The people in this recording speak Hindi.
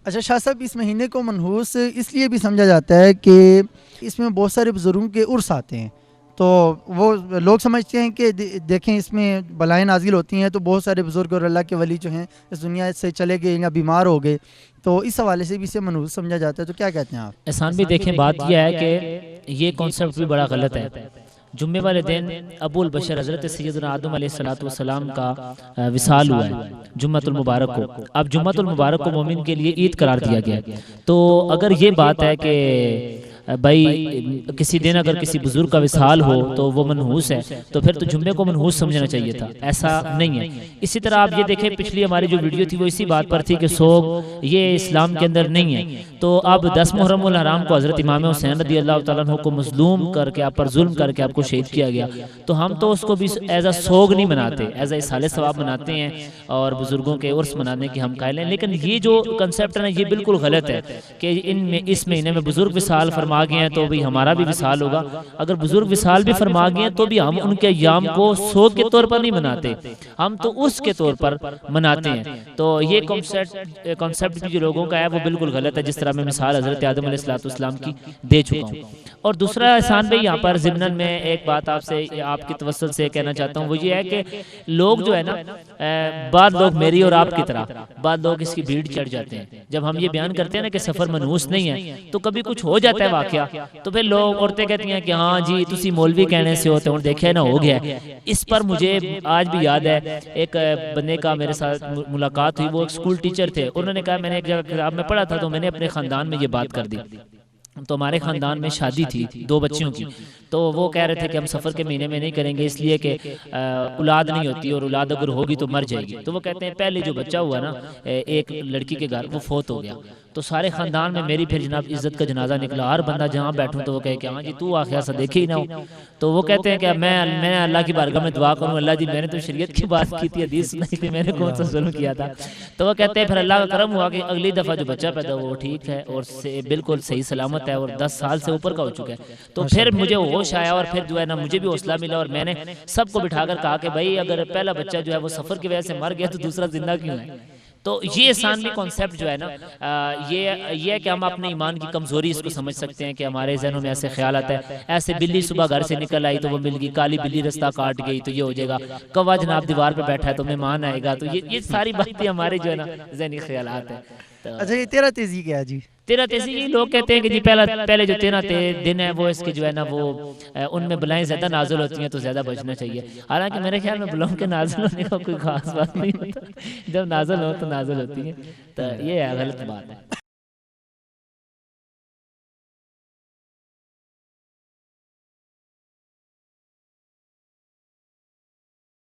अच्छा शाह साहब, इस महीने को मनहूस इसलिए भी समझा जाता है कि इसमें बहुत सारे बुज़ुर्गों के उर्स आते हैं, तो वो लोग समझते हैं कि देखें इसमें बलाएं नाजिल होती हैं, तो बहुत सारे बुज़ुर्ग और अल्लाह के वली जो हैं इस दुनिया से चले गए या बीमार हो गए, तो इस हवाले से भी इसे मनहूस समझा जाता है। तो क्या कहते हैं आप? एहसान भी देखें, बात यह है कि ये कॉन्सेप्ट भी बड़ा गलत है। जुम्मे वाले दिन अबुल बशर हज़रत सैयदना आदम अलैहिस्सलाम का विसाल हुआ है जुम्मतुल मुबारक को। अब जुम्मतुल मुबारक को मोमिन के लिए ईद करार दिया गया है। तो अगर ये बात है कि भाई किसी दिन अगर किसी बुजुर्ग का विसाल हो तो वो मनहूस है, तो फिर तो जुम्मे को मनहूस समझना चाहिए था, ऐसा नहीं है। इसी तरह आप ये देखें, पिछली हमारी जो वीडियो थी वो इसी बात पर थी कि सोग ये इस्लाम के अंदर नहीं है। तो अब 10 मुहर्रमुल हराम को हज़रत इमाम हुसैन रज़ी अल्लाह तआला अन्हु को मजलूम करके आप पर जुल्म करके आपको शहीद किया गया, तो हम तो उसको भी एज अ सोग नहीं मनाते, एज अ इसाले सवाब मनाते हैं और बुजुर्गों के उर्स मनाने की हम कायल हैं। लेकिन ये जो कंसेप्ट है ना, ये बिल्कुल गलत है कि इस महीने में बुजुर्ग विसाल फरमा गए हैं तो भी हमारा भी विसाल होगा। अगर बुजुर्ग विसाल भी फरमा गए हैं तो भी हम उनके अय्याम को सोग के तौर पर नहीं मनाते, हम तो उसके तौर पर मनाते हैं। तो ये कॉन्सेप्ट भी जो लोगों का है वो बिल्कुल गलत है, जिस तरह मैं मिसाल हज़रत आदम अलैहिस्सलाम की दे चुका हूँ। और दूसरा एहसान भाई, यहाँ पर ज़िम्नन में एक बात आपसे आपकी तवस्सुल से कहना चाहता हूँ, वो ये है कि लोग जो है ना, बाद लोग मेरी और आपकी तरह बाद लोग इसकी भीड़ चढ़ जाते हैं। जब हम ये बयान करते हैं ना कि सफ़र मनहूस नहीं है, तो कभी कुछ हो जाता है वाकया, तो फिर लोग औरतें कहती हैं कि हाँ जी तुसी मौलवी कहने से होते, और देखे ना हो गया। इस पर मुझे आज भी याद है, एक बंदे का मेरे साथ मुलाकात हुई, वो एक स्कूल टीचर थे। उन्होंने कहा, मैंने एक जगह किताब में पढ़ा था, तो मैंने अपने ख़ानदान में ये बात कर दी। तो हमारे ख़ानदान में शादी थी 2 बच्चियों की, तो वो कह रहे थे कि हम सफ़र के महीने में नहीं करेंगे इसलिए कि औलाद नहीं होती, और औलाद अगर होगी तो मर जाएगी। तो वो कहते हैं पहले जो बच्चा हुआ ना एक लड़की के घर, वो फोत हो गया, तो सारे ख़ानदान में मेरी फिर जनाब इज़्ज़त का जनाजा निकला। हर बंदा जहाँ बैठूँ तो वो कहे कि हाँ जी तू आखिर ऐसा देखे ही ना हो। तो वो कहते हैं कि मैं अल्लाह की बारगाह में दुआ करूँ, अल्लाह जी मैंने तो शरीयत की बात की थी, हदीस सुनाई थी, मैंने कौन सा जुल्म किया था। तो वो कहते हैं फिर अल्लाह का करम हुआ कि अगली दफ़ा जो बच्चा पैदा हुआ वो ठीक है और बिल्कुल सही सलामत है और 10 साल से ऊपर का हो चुका है। तो फिर मुझे होश आया और फिर जो है ना मुझे भी हौसला मिला, और मैंने सबको बिठाकर कहा कि भाई अगर पहला बच्चा जो है वो सफ़र की वजह से मर गया तो दूसरा जिंदा क्यों है। तो ये आसानी कॉन्सेप्ट जो है ना, ये है कि हम अपने ईमान की कमज़ोरी इसको समझ सकते हैं कि हमारे जहनों में ऐसे ख्याल आता है, ऐसे बिल्ली सुबह घर से निकल आई तो वो मिल गई, काली बिल्ली रास्ता काट गई तो ये हो जाएगा, कौवा जनाब दीवार पे बैठा है तो मेहमान आएगा, तो ये सारी बातें हमारे जो है ना जहनी ख्यालात है। तो अच्छा ये तेरा तेज़ी क्या है जी? तेरह तेजी जी, लोग कहते हैं कि जी पहले जो 13 दिन है वो इसके जो है ना वो उनमें बलाएं ज्यादा नाजुल होती हैं तो ज्यादा बचना चाहिए। हालांकि मेरे ख्याल में बलाओं के नाजुल होने का कोई खास बात नहीं होता, जब नाजुल हो तो नाजुल होती है, तो ये गलत बात है।